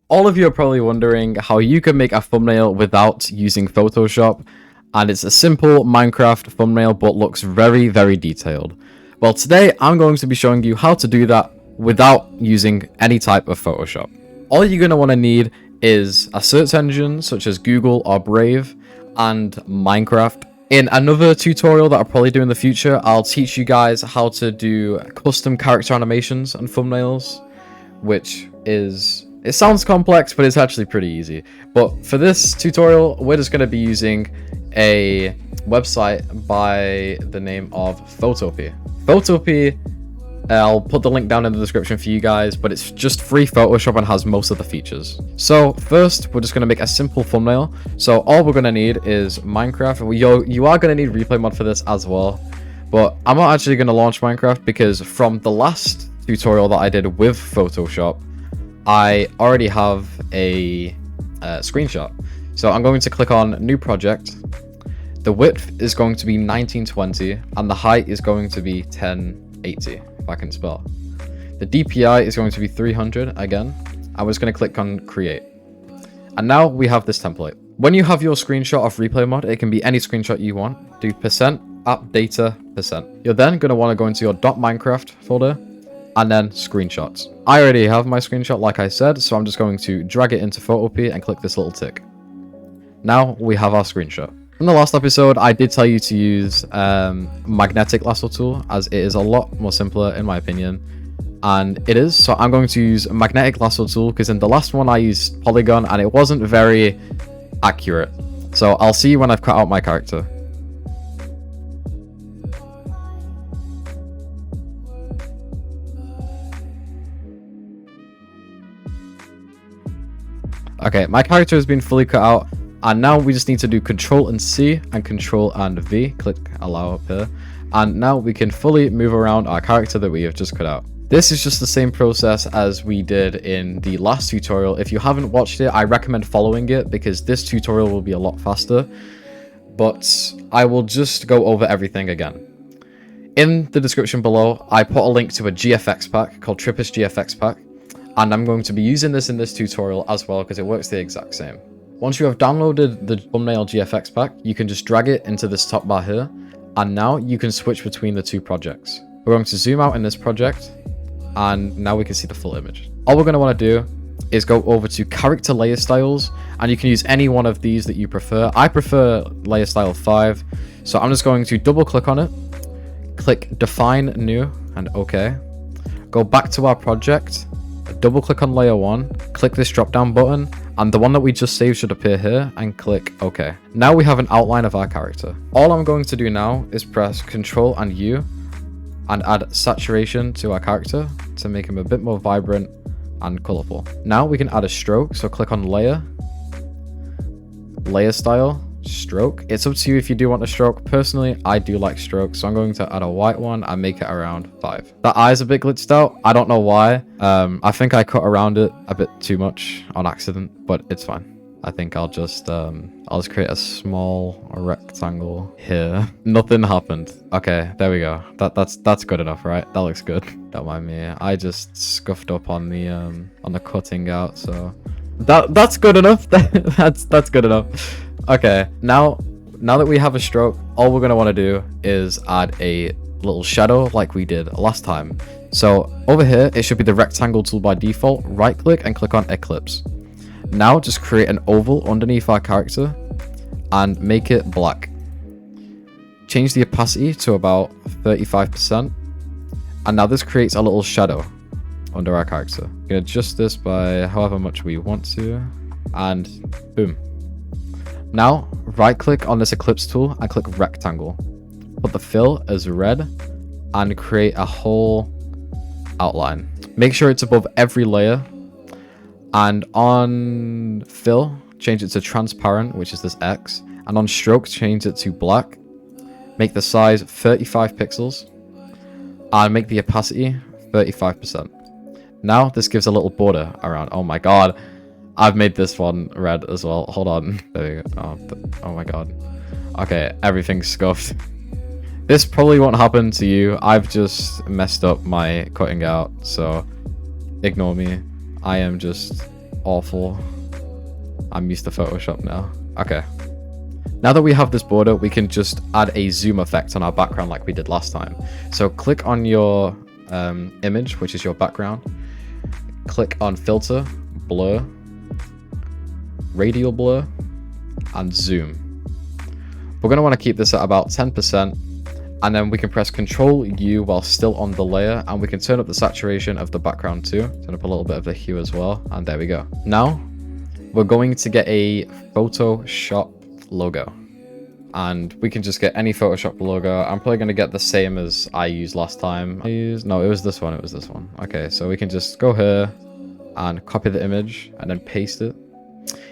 All of you are probably wondering how you can make a thumbnail without using Photoshop, and it's a simple Minecraft thumbnail but looks very, very detailed. Well, today I'm going to be showing you how to do that without using any type of Photoshop. All you're going to want to need is a search engine such as Google or Brave and Minecraft. In another tutorial that I'll probably do in the future, I'll teach you guys how to do custom character animations and thumbnails, which is... it sounds complex, but it's actually pretty easy. But for this tutorial, we're just going to be using a website by the name of Photopea. Photopea, I'll put the link down in the description for you guys, but it's just free Photoshop and has most of the features. So first, we're just going to make a simple thumbnail. So all we're going to need is Minecraft. You are going to need replay mod for this as well. But I'm not actually going to launch Minecraft because from the last tutorial that I did with Photoshop, I already have a screenshot. So I'm going to click on new project. The width is going to be 1920 and the height is going to be 1080, if I can spell. The DPI is going to be 300 again. I was going to click on create. And now we have this template. When you have your screenshot of replay mod, it can be any screenshot you want. Do %app data %. You're then going to want to go into your .minecraft folder and then screenshots. I already have my screenshot like I said, so I'm just going to drag it into Photopea and click this little tick. Now we have our screenshot. In the last episode, I did tell you to use magnetic lasso tool, as it is a lot more simpler in my opinion. And it is, so I'm going to use magnetic lasso tool because in the last one I used polygon and it wasn't very accurate. So I'll see you when I've cut out my character. Okay, my character has been fully cut out, and now we just need to do Control and C and Control and V. Click allow up here, and now we can fully move around our character that we have just cut out. This is just the same process as we did in the last tutorial. If you haven't watched it, I recommend following it because this tutorial will be a lot faster, but I will just go over everything again. In the description below, I put a link to a GFX pack called Trippus GFX pack. And I'm going to be using this in this tutorial as well because it works the exact same. Once you have downloaded the thumbnail GFX pack, you can just drag it into this top bar here. And now you can switch between the two projects. We're going to zoom out in this project. And now we can see the full image. All we're going to want to do is go over to character layer styles. And you can use any one of these that you prefer. I prefer layer style 5. So I'm just going to double click on it. Click define new and OK. Go back to our project. Double click on layer 1, click this drop down button, and the one that we just saved should appear here, and click OK. Now we have an outline of our character. All I'm going to do now is press Ctrl and U and add saturation to our character to make him a bit more vibrant and colorful. Now we can add a stroke, so click on layer, layer style, stroke. It's up to you if you do want a stroke. Personally, I do like stroke, so I'm going to add a white one and make it around 5. That eye is a bit glitched out. I don't know why. I think I cut around it a bit too much on accident, but it's fine. I think I'll just create a small rectangle here. Nothing happened. Okay, there we go. That's good enough, right? That looks good. Don't mind me. I just scuffed up on the cutting out, so that's good enough. that's good enough. Okay, now that we have a stroke, all we're going to want to do is add a little shadow like we did last time. So over here, it should be the rectangle tool by default. Right click and click on Eclipse. Now just create an oval underneath our character and make it black. Change the opacity to about 35%. And now this creates a little shadow under our character. You can adjust this by however much we want to. And boom. Now, right click on this ellipse tool and click rectangle. Put the fill as red and create a whole outline. Make sure it's above every layer. And on fill, change it to transparent, which is this X. And on stroke, change it to black. Make the size 35 pixels. And make the opacity 35%. Now, this gives a little border around. Oh my god. I've made this one red as well. Hold on. There we go. Oh my god. Okay, everything's scuffed. This probably won't happen to you. I've just messed up my cutting out, so ignore me. I am just awful. I'm used to Photoshop now. Okay. Now that we have this border, we can just add a zoom effect on our background like we did last time. So click on your image, which is your background. Click on filter, blur, radial blur, and zoom. We're going to want to keep this at about 10%. And then we can press Ctrl U while still on the layer, and we can turn up the saturation of the background too. Turn up a little bit of the hue as well, and there we go. Now, we're going to get a Photoshop logo. And we can just get any Photoshop logo. I'm probably going to get the same as I used last time. No, it was this one, Okay, so we can just go here and copy the image and then paste it.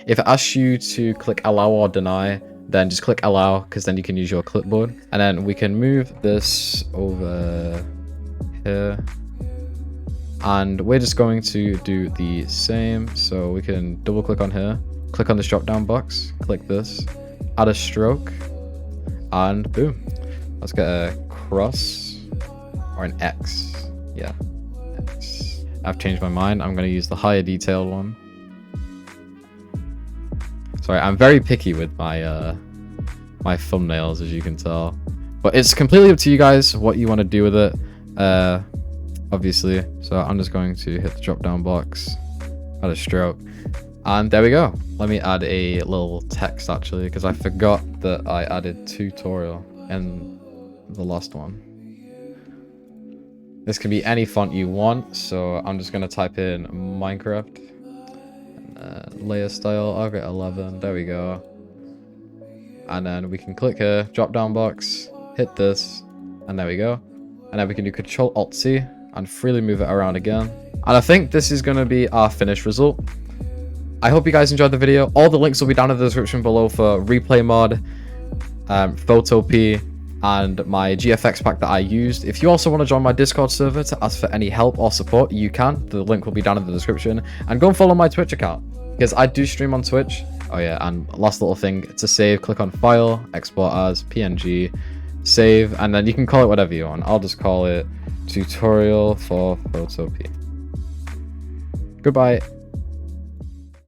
If it asks you to click allow or deny, then just click allow, because then you can use your clipboard. And then we can move this over here. And we're just going to do the same. So we can double click on here, click on this drop down box, click this, add a stroke, and boom. Let's get a cross or an X. Yeah, X. I've changed my mind. I'm going to use the higher detailed one. Sorry, I'm very picky with my my thumbnails, as you can tell. But it's completely up to you guys what you want to do with it, obviously. So I'm just going to hit the drop down box, add a stroke, and there we go. Let me add a little text actually, because I forgot that I added tutorial in the last one. This can be any font you want, so I'm just going to type in Minecraft. Layer style, I'll get 11, there we go. And then we can click here, drop down box, hit this, and there we go. And then we can do Control Alt C and freely move it around again. And I think this is going to be our finished result. I hope you guys enjoyed the video. All the links will be down in the description below for Replay Mod, Photopea, and my GFX pack that I used. If you also want to join my Discord server to ask for any help or support, you can. The link will be down in the description. And go and follow my Twitch account, because I do stream on Twitch. Oh yeah, and last little thing, to save, click on File, Export as, PNG, Save, and then you can call it whatever you want. I'll just call it Tutorial for Photopea. Goodbye.